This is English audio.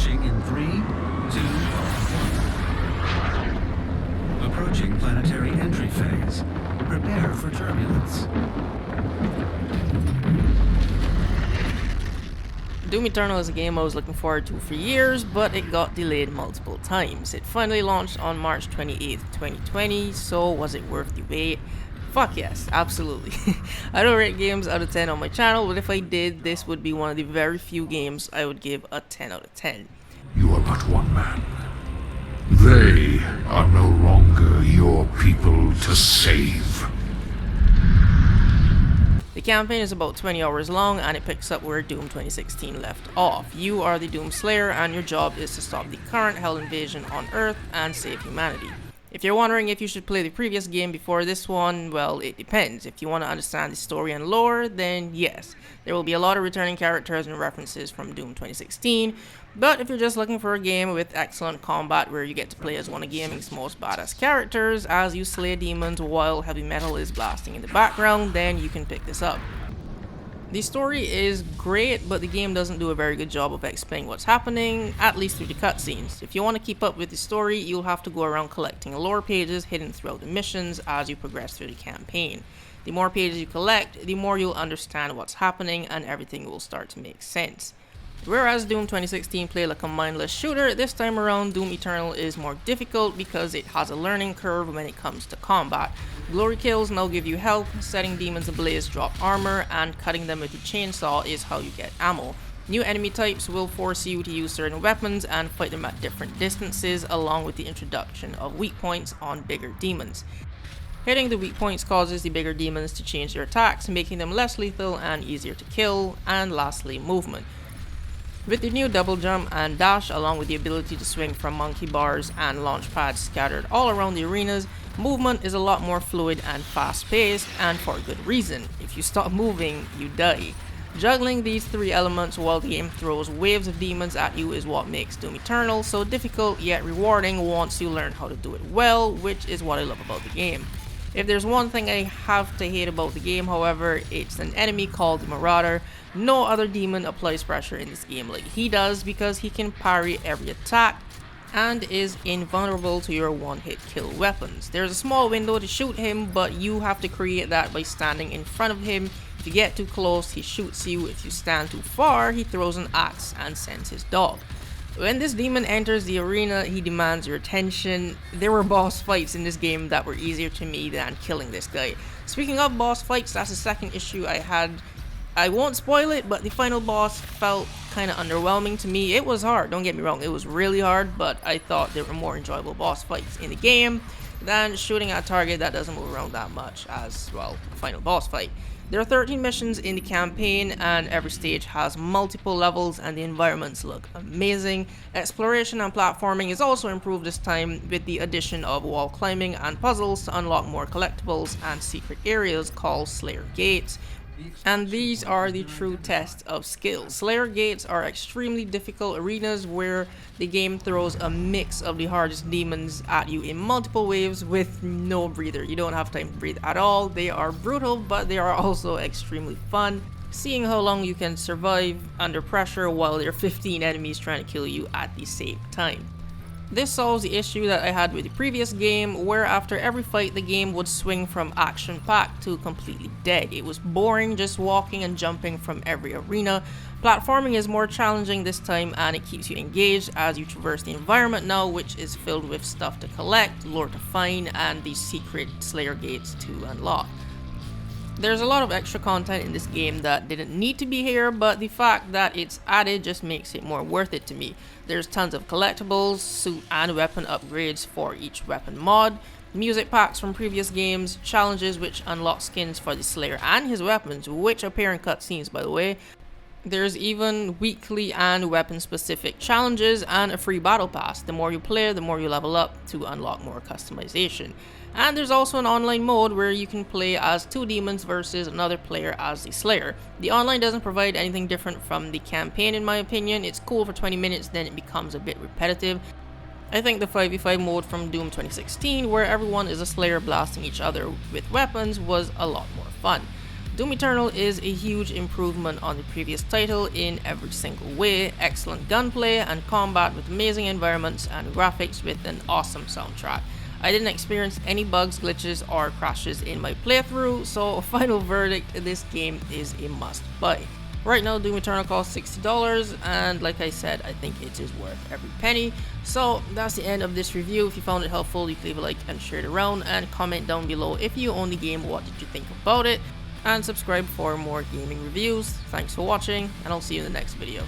Launching in 3, 2, 1. Approaching planetary entry phase. Prepare for turbulence. Doom Eternal is a game I was looking forward to for years, but it got delayed multiple times. It finally launched on March 28th, 2020, so was it worth the wait? Fuck yes, absolutely. I don't rate games out of 10 on my channel, but if I did, this would be one of the very few games I would give a 10 out of 10. You are but one man. They are no longer your people to save. The campaign is about 20 hours long and it picks up where Doom 2016 left off. You are the Doom Slayer and your job is to stop the current Hell invasion on Earth and save humanity. If you're wondering if you should play the previous game before this one, well, it depends. If you want to understand the story and lore, then yes. There will be a lot of returning characters and references from Doom 2016, but if you're just looking for a game with excellent combat where you get to play as one of gaming's most badass characters as you slay demons while heavy metal is blasting in the background, then you can pick this up. The story is great, but the game doesn't do a very good job of explaining what's happening, at least through the cutscenes. If you want to keep up with the story, you'll have to go around collecting lore pages hidden throughout the missions as you progress through the campaign. The more pages you collect, the more you'll understand what's happening and everything will start to make sense. Whereas Doom 2016 played like a mindless shooter, this time around Doom Eternal is more difficult because it has a learning curve when it comes to combat. Glory kills now give you health, setting demons ablaze drop armor, and cutting them with a chainsaw is how you get ammo. New enemy types will force you to use certain weapons and fight them at different distances, along with the introduction of weak points on bigger demons. Hitting the weak points causes the bigger demons to change their attacks, making them less lethal and easier to kill, and lastly, movement. With the new double jump and dash, along with the ability to swing from monkey bars and launch pads scattered all around the arenas, movement is a lot more fluid and fast-paced, and for a good reason. If you stop moving, you die. Juggling these three elements while the game throws waves of demons at you is what makes Doom Eternal so difficult yet rewarding once you learn how to do it well, which is what I love about the game. If there's one thing I have to hate about the game, however, it's an enemy called the Marauder. No other demon applies pressure in this game like he does because he can parry every attack and is invulnerable to your one-hit kill weapons. There's a small window to shoot him, but you have to create that by standing in front of him. If you get too close, he shoots you. If you stand too far, he throws an axe and sends his dog. When this demon enters the arena, he demands your attention. There were boss fights in this game that were easier to me than killing this guy. Speaking of boss fights, that's the second issue I had. I won't spoil it, but the final boss felt kind of underwhelming to me. It was hard, don't get me wrong, it was really hard, but I thought there were more enjoyable boss fights in the game than shooting at a target that doesn't move around that much as, well, a final boss fight. There are 13 missions in the campaign and every stage has multiple levels and the environments look amazing. Exploration and platforming is also improved this time with the addition of wall climbing and puzzles to unlock more collectibles and secret areas called Slayer Gates. And these are the true test of skill. Slayer Gates are extremely difficult arenas where the game throws a mix of the hardest demons at you in multiple waves with no breather. You don't have time to breathe at all. They are brutal, but they are also extremely fun. Seeing how long you can survive under pressure while there are 15 enemies trying to kill you at the same time. This solves the issue that I had with the previous game, where after every fight the game would swing from action-packed to completely dead. It was boring just walking and jumping from every arena. Platforming is more challenging this time and it keeps you engaged as you traverse the environment now, which is filled with stuff to collect, lore to find, and these secret Slayer Gates to unlock. There's a lot of extra content in this game that didn't need to be here, but the fact that it's added just makes it more worth it to me. There's tons of collectibles, suit and weapon upgrades for each weapon mod, music packs from previous games, challenges which unlock skins for the Slayer and his weapons, which appear in cutscenes by the way. There's even weekly and weapon specific challenges and a free battle pass. The more you play, the more you level up to unlock more customization. And there's also an online mode where you can play as two demons versus another player as the Slayer. The online doesn't provide anything different from the campaign in my opinion. It's cool for 20 minutes, then it becomes a bit repetitive. I think the 5v5 mode from Doom 2016, where everyone is a Slayer blasting each other with weapons, was a lot more fun. Doom Eternal is a huge improvement on the previous title in every single way. Excellent gunplay and combat with amazing environments and graphics with an awesome soundtrack. I didn't experience any bugs, glitches, or crashes in my playthrough, so final verdict, this game is a must buy. Right now, Doom Eternal costs $60, and like I said, I think it is worth every penny. So that's the end of this review. If you found it helpful, you can leave a like and share it around, and comment down below if you own the game, what did you think about it, and subscribe for more gaming reviews. Thanks for watching, and I'll see you in the next video.